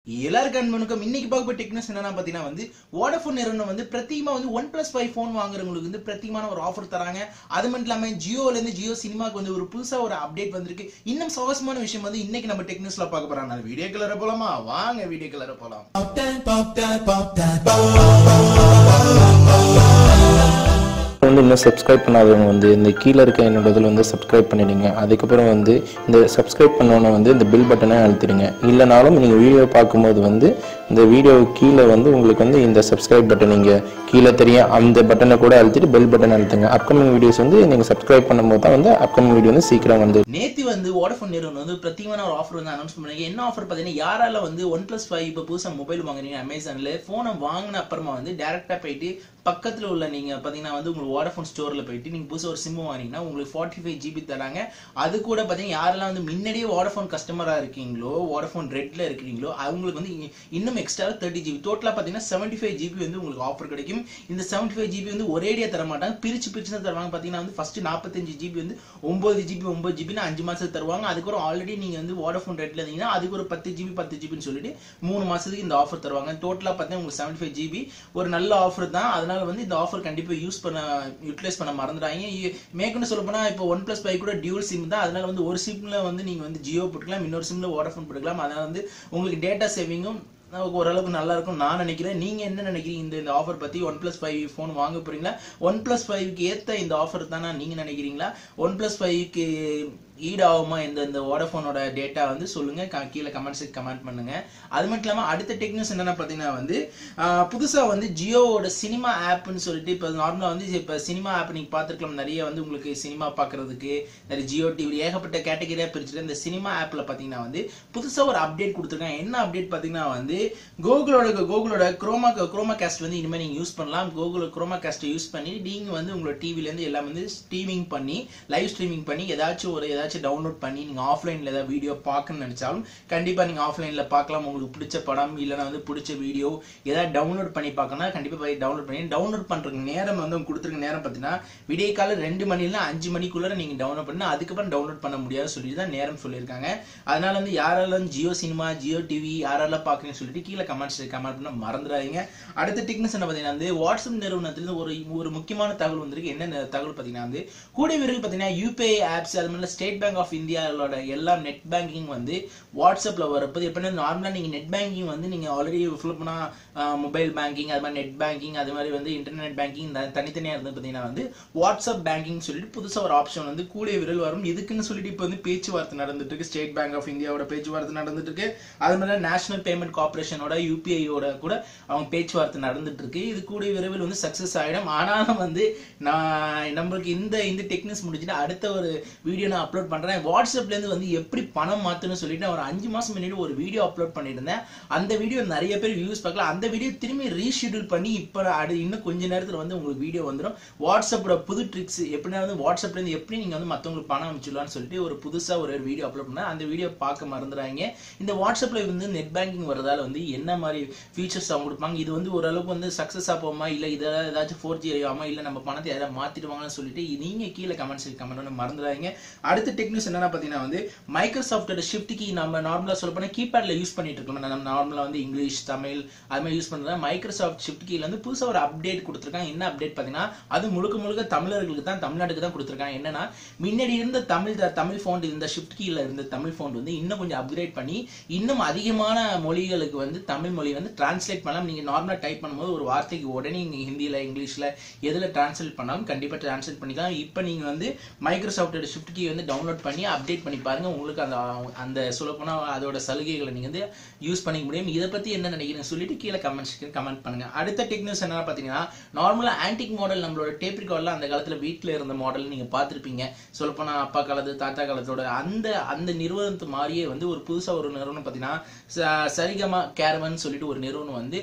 எல்லாருக்கும் இன்னைக்கு பார்க்க டெக்னிக்ஸ் என்னன்னா பாத்தீங்கன்னா வோடாஃபோன் நிறுவனம் பிரத்யேகமா OnePlus 5 போன் வாங்குறவங்களுக்கு பிரத்யேகமான ஒரு ஆஃபர் தராங்க. அது மட்டும் இல்லாம ஜியோல இருந்து ஜியோ சினிமாக்கு ஒரு புதுசா ஒரு அப்டேட் வந்திருக்கு. இன்னும் சுவாரஸ்யமான விஷயம் இன்னைக்கு நம்ம டெக்னிக்ஸ்ல பார்க்க போறோம். நான் வீடியோ கலர போலாமா? வாங்க வீடியோ கலர போலாம். இன்னும் சப்ஸ்கிரைப் பண்ணாதவங்க இந்த கீழே இருக்க என்னோட இதில் சப்ஸ்கிரைப் பண்ணிடுங்க. அதுக்கப்புறம் இந்த சப்ஸ்கிரைப் பண்ணோன்னே இந்த பில் பட்டனை அழுத்திடுங்க. இல்லைனாலும் நீங்கள் வீடியோ பார்க்கும்போது இந்த வீடியோ கீழே உங்களுக்கு இந்த சப்ஸ்கிரைப் பட்டன் நீங்கள் கீழே தெரியும், அந்த பட்டனை கூட அழுத்திட்டு பெல் பட்டன் அழுத்துங்க. அப்கமிங் வீடியோஸ் நீங்கள் சப்ஸ்கிரைப் பண்ணும்போது தான் அப்கமிங் வீடியோ சீக்கிரம் நேத்து வோடாஃபோன் நிறுவனம் பிரத்யேகமான ஒரு ஆஃபர் அனௌன்ஸ் பண்ணாங்க. என்ன ஆஃபர் பார்த்தீங்கன்னா, யாரால OnePlus 5 இப்போ புதுசாக மொபைல் வாங்குறீங்க அமேசான்ல ஃபோனை வாங்கின அப்புறமா டேரக்டா போயிட்டு பக்கத்துல உள்ள நீங்க பாத்தீங்கன்னா உங்களுக்கு வோடாஃபோன் ஸ்டோர்ல போயிட்டு நீங்க புதுசா ஒரு சிம் வாங்கினீங்கன்னா உங்களுக்கு 45 GB தராங்க. அது கூட பாத்தீங்கன்னா யாரெல்லாம் முன்னாடியே வோடாஃபோன் கஸ்டமரா இருக்கீங்களோ, வோடாஃபோன் ரெட்ல இருக்கீங்களோ அவங்களுக்கு இன்னும் எக்ஸ்ட்ரா 30 GB டோட்டலா பாத்தீங்கன்னா 75 GB உங்களுக்கு ஆஃபர் கிடைக்கும். இந்த 75 GB ஒரேடியா தர மாட்டாங்க, பிரிச்சு தான் தருவாங்க. பாத்தீங்கன்னா ஃபர்ஸ்ட் 45 GB 9 GB 9 GB 5 மாசத்துக்கு தருவாங்க. அதுக்கப்புறம் ஆல்ரெடி நீங்க வோடாஃபோன் ரெட்ல இருந்தீங்கன்னா அதுக்கு ஒரு 10 GB 10 GB சொல்லிட்டு 3 மாசத்துக்கு இந்த ஆஃபர் தருவாங்க. டோட்டலா பாத்தீங்கன்னா உங்களுக்கு 75 GB ஒரு நல்ல ஆஃபர் தான். அதனால இந்த ஆஃபர் கண்டிப்பா யூட்டிலைஸ் பண்ண மறந்துடாதீங்க. மேற்கொண்டு சொல்ல போனா இப்போ OnePlus 5 கூட டியூல் சிம் தான். அதனால ஒரு சிம்ல நீங்க ஜியோ போட்டுக்கலாம், இன்னொரு சிம்ல வோடாஃபோன் போட்டுக்கலாம். அதனால உங்களுக்கு டேட்டா சேவிங்கும் ஓரளவுக்கு நல்லா இருக்கும் நான் நினைக்கிறேன். நீங்க என்ன நினைக்கிறீங்க இந்த ஆஃபர் பத்தி? OnePlus 5 போன் வாங்க போறீங்களா? OnePlus 5க்கு ஏத்த இந்த ஆஃபர் தானா நீங்க நினைக்கிறீங்களா? OnePlus 5க்கு ஈடாகுமா இந்த வோடாஃபோனோட டேட்டா சொல்லுங்க, கீழே கமெண்ட் பண்ணுங்க. அது மட்டும் இல்லாம அடுத்த டெக்னிக்ஸ் என்னன்னா பாத்தீங்கன்னா புதுசா ஜியோவோட சினிமா ஆப்னு சொல்லிட்டு இப்ப நார்மலா இப்ப சினிமா ஆப் நீங்க பாத்துருக்கலாம். நிறைய உங்களுக்கு சினிமா பாக்குறதுக்கு நிறைய ஜியோ டிவி ஏகப்பட்ட கேட்டகரியா பிரிச்சுட்டு இந்த சினிமா ஆப்ல பாத்தீங்கன்னா புதுசா ஒரு அப்டேட் கொடுத்துருக்காங்க. என்ன அப்டேட் பாத்தீங்கன்னா கூகுளோட குரோமா காஸ்ட் இனிமே நீங்க யூஸ் பண்ணலாம். கூகுள் குரோமா காஸ்ட் யூஸ் பண்ணி நீங்க உங்களோட டிவில இருந்து எல்லாம் ஸ்ட்ரீமிங் பண்ணி லைவ் ஸ்ட்ரீமிங் பண்ணி ஏதாச்சும் டவுன்லோட் பண்ணி நீங்க ஆஃப்லைன்ல ஏதாவது வீடியோ பார்க்கணும்னு நினைச்சாலும் கண்டிப்பா நீங்க ஆஃப்லைன்ல பார்க்கலாம். உங்களுக்கு பிடிச்ச படம் இல்லைன்னா பிடிச்ச வீடியோ ஏதாவது டவுன்லோட் பண்ணி பார்க்கணும், கண்டிப்பா போய் டவுன்லோட் பண்றதுக்கு நேரம் கொடுத்துருக்க நேரம் பார்த்தீங்கன்னா விடிய கால 2 மணில 5 மணிக்குள்ள நீங்க டவுன்லோட் பண்ணி அதுக்கப்புறம் டவுன்லோட் பண்ண முடியாது சொல்லிட்டு தான் நேரம் சொல்லியிருக்காங்க. அதனால யாரெல்லாம் ஜியோ சினிமா ஜியோ டிவி யாரெல்லாம் பாக்குறீங்கன்னு சொல்லிட்டு கீழே கமெண்ட் பண்ண மறந்துடாதீங்க. அடுத்த டெக்னிக்ஸ் என்ன பாத்தீங்கன்னா வாட்ஸ்அப் நிறுவனத்துல ஒரு முக்கியமான தகவல் வந்திருக்கு. என்ன தகவல் பாத்தீங்கன்னா கூடிய விரைவில் பாத்தீங்கன்னா யூபிஐ ஆப்ஸ் அது மாதிரி ஸ்டேட் பேங்க் ஆஃப் இந்தியாவோட எல்லா நெட் பேங்கிங் வாட்ஸ்அப்ல வரப்போது. எப்படின்னா நார்மலா நீங்க நெட் பேங்கிங் நீங்க ஆல்ரெடி ஃபுல் பண்ணா மொபைல் பேங்கிங் அது மாதிரி நெட் பேங்கிங் அது மாதிரி இன்டர்நெட் பேங்கிங் தனித்தனியா இருந்து பாத்தீங்கன்னா வாட்ஸ்அப் பேங்கிங் சொல்லிட்டு புதுசா ஒரு ஆப்ஷன் கூடிய விரைவில் வரும். இதுக்குன்னு சொல்லிட்டு இப்போ பேச்சுவார்த்தை நடந்துட்டு இருக்கு. ஸ்டேட் பேங்க் ஆஃப் இந்தியாவோட பேச்சுவார்த்தை நடந்துட்டு இருக்கு. அது மாதிரி நேஷனல் பேமெண்ட் கார்பரேஷனோட யூபிஐயோட கூட அவங்க பேச்சுவார்த்தை நடந்துட்டு இருக்கு. இது கூடிய விரைவில் சக்சஸ் ஆயிடும். ஆனாலும் நம்மளுக்கு இந்த டெக்னிக்ஸ் முடிச்சுட்டு அடுத்த ஒரு வீடியோ நான் அப்லோட் பண்றேன். வாட்ஸ்அப்ல இருந்து எப்படி பணம் மாத்தணும்னு சொல்லிட்டு ஒரு 5 மாசம் முன்னாடி ஒரு வீடியோ அப்லோட் பண்ணிருந்தேன். அந்த வீடியோ நிறைய பேர் வியூஸ் பார்க்கல. அந்த வீடியோ திரும்பி ரீஷெட்யூல் பண்ணி இப்ப இன்னும் கொஞ்ச நேரத்துல உங்களுக்கு வீடியோ வந்துடும். வாட்ஸ்அப்போட புது ட்ரிக்ஸ் எப்படின்னா வாட்ஸ்அப்ல இருந்து எப்படி நீங்க மத்தவங்களுக்கு பணம் அனுப்பிச்சுடலாம்னு சொல்லிட்டு ஒரு புதுசா ஒரு வீடியோ அப்லோட் பண்ணேன். அந்த வீடியோ பார்க்க மறந்துடாங்க. இந்த வாட்ஸ்அப்ல நெட் பேங்கிங் வரதால என்ன மாதிரி ஃபீச்சர்ஸ் அவங்க கொடுப்பாங்க, இது ஓரளவுக்கு சக்சஸ் ஆகுமா இல்ல ஏதாச்சும் 4G ஆகுமா இல்ல நம்ம பணத்தை யாராவது மாத்திடுவாங்கன்னு சொல்லிட்டு நீங்க கீழே கமெண்ட் மறந்துடாங்க. அடுத்த டெக்னிக்ஸ் என்னன்னா பாத்தீங்கன்னா மைக்ரோசாஃப்டோட ஷிஃப்ட் கீ நம்ம நார்மலா சொல்ல போனா கீபேட்ல யூஸ் பண்ணிட்டு இருக்கோம். நம்ம நார்மலா இங்கிலீஷ் தமிழ் அது மாதிரி யூஸ் பண்றோம். மைக்ரோசாஃப்ட் ஷிஃப்ட் கீல புதுசா ஒரு அப்டேட் கொடுத்திருக்காங்க. என்ன அப்டேட் பாத்தீங்கன்னா அது முழுக்க தமிழர்களுக்கு தான், தமிழ்நாட்டுக்கு தான் கொடுத்திருக்காங்க. என்னன்னா முன்னாடி இருந்த தமிழ் ஃபோன் இந்த ஷிஃப்ட் கீல இருந்த தமிழ் ஃபோன் இன்னும் கொஞ்சம் அப்கிரேட் பண்ணி இன்னும் அதிகமான மொழிகளுக்கு தமிழ் மொழி டிரான்ஸ்லேட் பண்ணலாம். நீங்க நார்மலா டைப் பண்ணும்போது ஒரு வார்த்தைக்கு உடனே நீங்க ஹிந்தியில இங்கிலீஷ்ல எதுல டிரான்ஸ்லேட் பண்ணாலும் கண்டிப்பா டிரான்ஸ்லேட் பண்ணிக்கலாம். இப்ப நீங்க மைக்ரோசாஃப்டோட ஷிஃப்ட் கீ டவுன்லோட் பண்ணி அப்டேட் பண்ணி பாருங்க. உங்களுக்கு அந்த சொல்லப்போனா அதோட சலுகைகளை நீங்க யூஸ் பண்ணிக்க முடியும். இதை பத்தி என்ன நினைக்கிறீங்க சொல்லிட்டு கீழே கமெண்ட் பண்ணுங்க. அடுத்த டெக்னிக்ஸ் என்ன பாத்தீங்கன்னா நார்மலா ஆன்டிக் மாடல் நம்மளோட டேப் ரெக்கார்ட்ல அந்த காலத்துல வீட்டுல இருந்த மாடல் நீங்க பாத்திருப்பீங்க. சொல்லப்போனா அப்பா காலத்து தாத்தா காலத்தோட அந்த நிறுவனத்து மாதிரியே ஒரு புதுசா ஒரு நிறுவனம் பாத்தீங்கன்னா சரிகமா கேரவன் சொல்லிட்டு ஒரு நிறுவனம்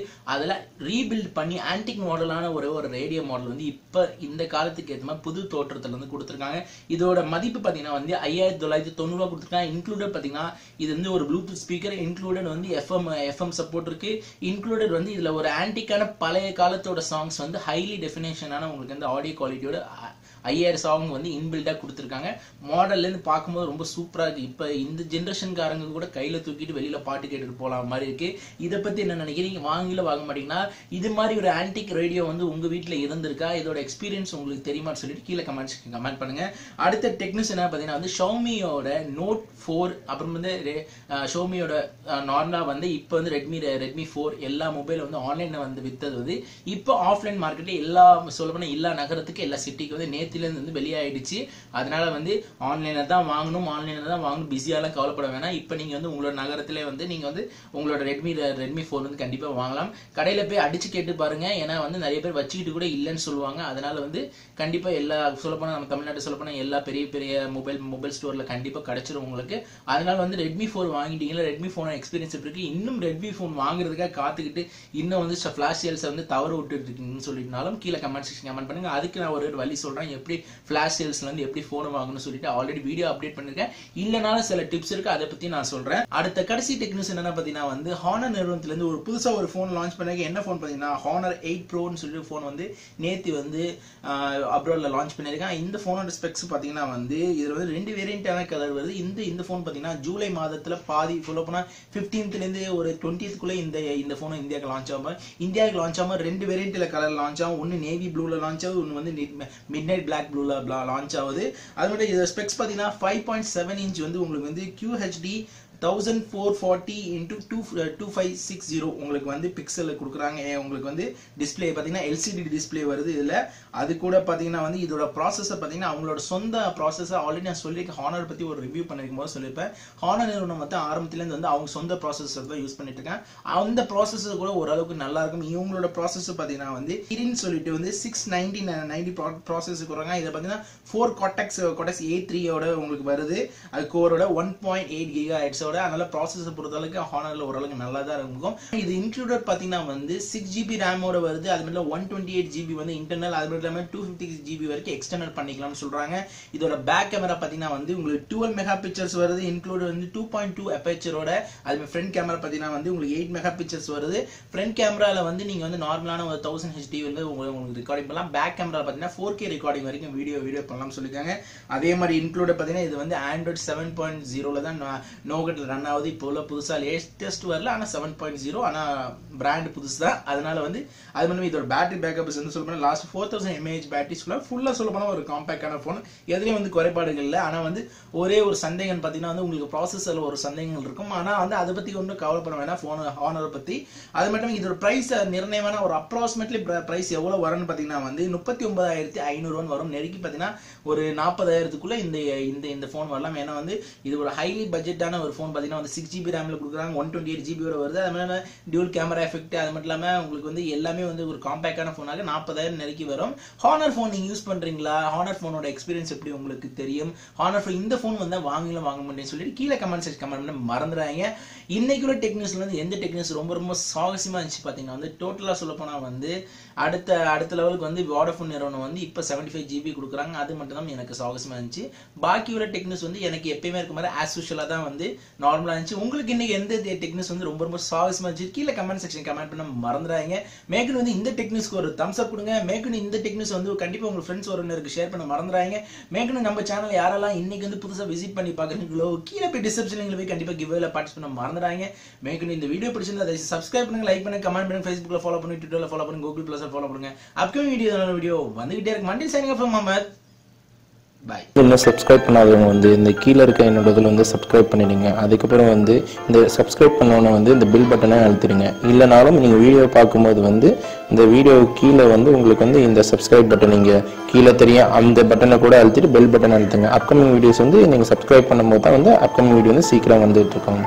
அதுல ரீபில்ட் பண்ணி ஆன்டிக் மாடலான ஒரு ரேடியோ மாடல் இப்ப இந்த காலத்துக்கு ஏற்ற மாதிரி புது தோற்றத்துல கொடுத்திருக்காங்க. இதோட மதிப்பு பாத்தீங்கன்னா 5990 கொடுத்திருக்காங்க. இன்க்ளூடட் பாத்தீங்கன்னா இது ஒரு Bluetooth speaker, included FM support இருக்கு, இன்க்ளூடட் இதுல ஒரு ஆன்டிக்கான பழைய காலத்தோட சாங்ஸ் ஹைலி டெஃபினேஷனான உங்களுக்கு ஆடியோ குவாலிட்டியோட 5000 சாங் வந்து இன்பில்டா கொடுத்துருக்காங்க. மாடல்ல இருந்து பார்க்கும்போது ரொம்ப சூப்பரா இருக்கு. இப்ப இந்த ஜெனரேஷன்காரங்க கூட கையில தூக்கிட்டு வெளியில பாட்டு கேட்டுட்டு போலாம் மாதிரி இருக்கு. இதை பத்தி என்ன நினைக்கிறீங்க? வாங்கல வாங்க மாட்டீங்கன்னா இது மாதிரி ஒரு ஆன்டிக் ரேடியோ வந்து உங்க வீட்டுல இருந்திருக்கா? இதோட எக்ஸ்பீரியன்ஸ் உங்களுக்கு தெரியுமான்னு சொல்லிட்டு கீழே கமெண்ட் பண்ணுங்க. அடுத்த டெக்னிக்ஸ் என்ன பாத்தீங்கன்னா வந்து ஷாமியோட நோட் 4 அப்புறம் வந்து ஷாமியோட நார்மலா வந்து இப்ப வந்து ரெட்மி 4 எல்லா மொபைல் வந்து ஆன்லைன்ல வந்து வித்தது வந்து இப்போ ஆஃப்லைன் மார்க்கெட் எல்லா சொல்லப்போனா எல்லா நகரத்துக்கு எல்லா சிட்டிக்கு வந்து நேத்தில இருந்து வந்து வெளியாயிடுச்சு. அதனால வந்து ஆன்லைன்ல தான் வாங்கணும் பிஸியாலாம் கவலைப்பட வேணாம். இப்போ நீங்க வந்து உங்களோட நகரத்திலே வந்து நீங்க வந்து உங்களோட ரெட்மி 4 வந்து கண்டிப்பா வாங்கலாம். கடையில போய் அடிச்சு கேட்டு பாருங்க. ஏன்னா வந்து நிறைய பேர் வச்சுக்கிட்டு கூட இல்லைன்னு சொல்லுவாங்க. அதனால வந்து கண்டிப்பா எல்லா சொல்லப்போனா நம்ம தமிழ்நாட்டு சொல்லப்போனா எல்லா பெரிய பெரிய மொபைல் ஸ்டோர்ல கண்டிப்பா கிடைச்சிரும் உங்களுக்கு. அதனால வந்து ரெட்மி 4 வாங்கிட்டீங்களா? ரெட்மி போன் எக்ஸ்பீரியன்ஸ் இருக்கு. இன்னும் ரெட்மி போன் வாங்குறதுக்காக காத்துக்கிட்டு இன்னும் வந்து ஃபிளாஷ் சேல்ஸ் வந்து தவறு விட்டுட்டு இருக்கீங்கன்னு சொல்லிட்டுனாலும் கீழே கமெண்ட் செக்ஷன் கமெண்ட் பண்ணுங்க. அதுக்கு நான் ஒரு வழி சொல்றேன், எப்படி ஃபிளாஷ் சேல்ஸ்ல இருந்து எப்படி போன் வாங்கணும்னு சொல்லிட்டு ஆல்ரெடி வீடியோ அப்டேட் பண்ணிருக்கேன். இல்லனாலும் சில டிப்ஸ் இருக்கு, அதை பத்தி நான் சொல்றேன். அடுத்த கடைசி டெக்னிக்ஸ் என்னன்னா பாத்தீங்கன்னா வந்து ஹானர் நிறுவனத்துல இருந்து ஒரு புதுசா ஒரு போன் லான்ச் பண்ணிருக்க. என்ன போன் பாத்தீங்கன்னா ஹானர் 8 ப்ரோன்னு சொல்லிட்டு போன் வந்து நேத்து வந்து அப்ராட்ல லான்ச் பண்ணிருக்கேன். இந்த போனோட ஸ்பெக்ஸ் பாத்தீங்கன்னா வந்து இதுல வந்து 2 வேரியன்டான கலர் வருது. இந்த போன் பாத்தீங்கன்னா ஜூலை மாதத்துல பாதி சொல்ல போனா 15th இருந்து ஒரு 20th குள்ள இந்த போன் இந்தியாவுக்கு லான்ச் ஆகும். 2 வேரியன்ட்ல கலர் லான்ச் ஆகும். ஒன்னு நேவி ப்ளூல லான்ச் ஆகுது, ஒன்னு வந்து மிட்நைட் பிளாக் ப்ளூல லான்ச் ஆகுது. அது மட்டும் இது ஸ்பெக்ஸ் பாத்தீங்கன்னா 5.7 இன்ச் வந்து உங்களுக்கு வந்து QHD 1440 into 2560 உங்களுக்கு வந்து பிக்சல் கொடுக்குறாங்க. உங்களுக்கு வந்து டிஸ்பிளே பாத்தீங்கன்னா LCD டிஸ்பிளே வருது இதுல. அது கூட பாத்தீங்கன்னா வந்து இதோட ப்ராசஸர் பாத்தீங்கன்னா அவங்களோட சொந்த ப்ராசஸர். ஆல்ரெடி நான் சொல்லியிருக்கேன், ஹானர் பத்தி ஒரு ரிவ்யூ பண்ணிருக்கும் போது சொல்லியிருப்பேன். ஹானர் நிறுவனம் வந்து ஆரம்பத்துல இருந்து வந்து அவங்க சொந்த ப்ராசஸர் தான் யூஸ் பண்ணிட்டு இருக்காங்க. அந்த ப்ராசஸர் கூட ஓரளவுக்கு நல்லா இருக்கும். இவங்களோட ப்ராசஸர் பாத்தீங்கன்னா வந்து கிரின் சொல்லிட்டு வந்து 690 ப்ராசஸர் கொடுறாங்க. இதை பாத்தீங்கன்னா 4 Cortex A3 ஓட உங்களுக்கு வருது. அது கோரோட 1.8 GHz. அதனால ப்ராசஸர் பொறுத்தளவுக்கு ஹானர்ல ஓரளவுக்கு நல்லா தான் இருக்கும். இது இன்க்ளூடட் பாத்தீங்கன்னா வந்து 6GB RAM ஓட வருது. அது மட்டும் 128GB வந்து இன்டர்னல், அது மட்டும் இல்லாம 256GB வரைக்கும் எக்ஸ்டர்னல் பண்ணிக்கலாம்னு சொல்றாங்க. இதோட பேக் கேமரா பாத்தீங்கன்னா வந்து உங்களுக்கு 12 மெகா பிக்சல்ஸ் வருது. இன்க்ளூட் வந்து 2.2 அப்பேச்சரோட. அது ஃப்ரண்ட் கேமரா பாத்தீங்கன்னா வந்து உங்களுக்கு 8 மெகா பிக்சல்ஸ் வருது. ஃப்ரண்ட் கேமரால வந்து நீங்க வந்து நார்மலான ஒரு 1000 HD வந்து உங்களுக்கு ரெக்கார்டிங் பண்ணலாம். பேக் கேமரா பாத்தீங்கன்னா 4K ரெக்கார்டிங் வரைக்கும் வீடியோ பண்ணலாம் சொல்லிருக்காங்க. அதே மாதிரி இன்க்ளூட் பாத்தீங்கன்னா இது வந்து Android 7.0ல தான் நோகட் ரன் ஆகுது. இப்போ உள்ள புதுசா லேட்டஸ்ட் வரல, ஆனா 7.0, ஆனா பிராண்ட் புதுசு தான். அதனால வந்து அது மட்டும் இதோட பேட்டரி பேக்கப்ஸ் வந்து சொல்ல போனா லாஸ்ட் 4000 mAh பேட்டரி ஃபுல்லா சொல்ல போனா ஒரு காம்பாக்டான போன். எதுலயும் வந்து குறைபாடுகள் இல்லை. ஆனா வந்து ஒரே ஒரு சந்தேகம் பாத்தீங்கன்னா வந்து உங்களுக்கு ப்ராசஸர்ல ஒரு சந்தேகங்கள் இருக்கும். ஆனா வந்து அதை பத்தி ஒன்றும் கவலைப்பட வேணாம் போன் ஹானர் பத்தி. அது மட்டும் இதோட பிரைஸ் நிர்ணயமான ஒரு அப்ராக்சிமேட்லி பிரைஸ் எவ்வளவு வரும்னு பாத்தீங்கன்னா வந்து 39,500 வரும். நெருக்கி பாத்தீங்கன்னா ஒரு 40,000க்குள்ள இந்த போன் வரலாம். ஏன்னா வந்து இது ஒரு ஹைலி பட்ஜெட்டான ஒரு போன் பாத்தீங்கன்னா வந்து 6GB RAM கொடுக்குறாங்க. 128GB வரை வருது. அது மாதிரி டியூல் கேமரா எஃபெக்ட், அது மட்டும் இல்லாம உங்களுக்கு வந்து எல்லாமே வந்து ஒரு காம்பாக்டான போனாக 40,000 நெருக்கி வரும். ஹானர் போன் நீங்க யூஸ் பண்றீங்களா? ஹானர் போனோட எக்ஸ்பீரியன்ஸ் எப்படி உங்களுக்கு தெரியும்? ஹானர் போன் இந்த போன் வந்து வாங்க மாட்டேன்னு சொல்லிட்டு கீழே கமெண்ட் செக்ஷன் கமெண்ட் பண்ண மறந்துறாங்க. இன்னைக்குள்ள டெக்னிக்ஸ்ல வந்து எந்த டெக்னிக்ஸ் ரொம்ப சாகசியமா இருந்துச்சு பாத்தீங்கன்னா வந்து டோட்டலா சொல்ல போனா வந்து அடுத்த லெவலுக்கு வந்து வோடாஃபோன் நிறுவனம் வந்து இப்ப 75GB கொடுக்குறாங்க. அது மட்டும் தான் எனக்கு சாகசியமா இருந்துச்சு. பாக்கி உள்ள டெக்னிக்ஸ் வந்து எனக்கு எப்பயுமே இருக்க மாதிரி ஆஸ் யூஷுவலா தான் வந்து நார்மலா இருந்துச்சு. உங்களுக்கு இன்னைக்கு எந்த டெக்னிக்ஸ் வந்து ரொம்ப சாகசியமா இருந்துச்சு கீழே கமெண்ட் செக்ஷன் கமெண்ட் பண்ண மறந்துறாங்க. மேற்கொண்டு வந்து இந்த டெக்னிக்ஸ்க்கு ஒரு தம்ஸ் அப் கொடுங்க. மேற்கொண்டு இந்த டெக்னிக்ஸ் வந்து கண்டிப்பா உங்க ஃப்ரெண்ட்ஸ் ஒருவருக்கு ஷேர் பண்ண மறந்துறாங்க. மேற்கொண்டு நம்ம சேனல் யாரெல்லாம் இன்னைக்கு வந்து புதுசா விசிட் பண்ணி பாக்குறீங்களோ கீழே போய் டிஸ்கிரிப்ஷன்ல போய் கண்டிப்பா கிவ்அவேல பார்ட்டிசிபேட் பண்ண மறந்துறாங்க. மேற்கொண்டு இந்த வீடியோ பிடிச்சிருந்தா அதை சப்ஸ்கிரைப் பண்ணுங்க, லைக் பண்ணுங்க, கமெண்ட் பண்ணுங்க, Facebookல ஃபாலோ பண்ணுங்க, ட்விட்டர்ல ஃபாலோ பண்ணுங்க, Google Plusல ஃபாலோ பண்ணுங்க. அப்கமிங் வீடியோ வந்துகிட்டே இருக்கு. மண்டில் சைனிங் ஆஃப் முஹம்மத். பை. இன்னும் சப்ஸ்கிரைப் பண்ணாதவங்க வந்து இந்த கீழே இருக்க என்னோட இதில் வந்து சப்ஸ்கிரைப் பண்ணிடுங்க. அதுக்கப்புறம் வந்து இந்த சப்ஸ்கிரைப் பண்ணோன்னே வந்து இந்த பில் பட்டனை அழுத்திடுங்க. இல்லைனாலும் நீங்கள் வீடியோ பார்க்கும்போது வந்து இந்த வீடியோ கீழே வந்து உங்களுக்கு வந்து இந்த சப்ஸ்கிரைப் பட்டன் நீங்கள் கீழே தெரியும் அந்த பட்டனை கூட அழுத்திட்டு பெல் பட்டன் அழுத்துங்க. அப்கமிங் வீடியோஸ் வந்து நீங்கள் சப்ஸ்கிரைப் பண்ணும்போது தான் வந்து அப்கமிங் வீடியோ வந்து சீக்கிரம் வந்துட்டு இருக்காங்க.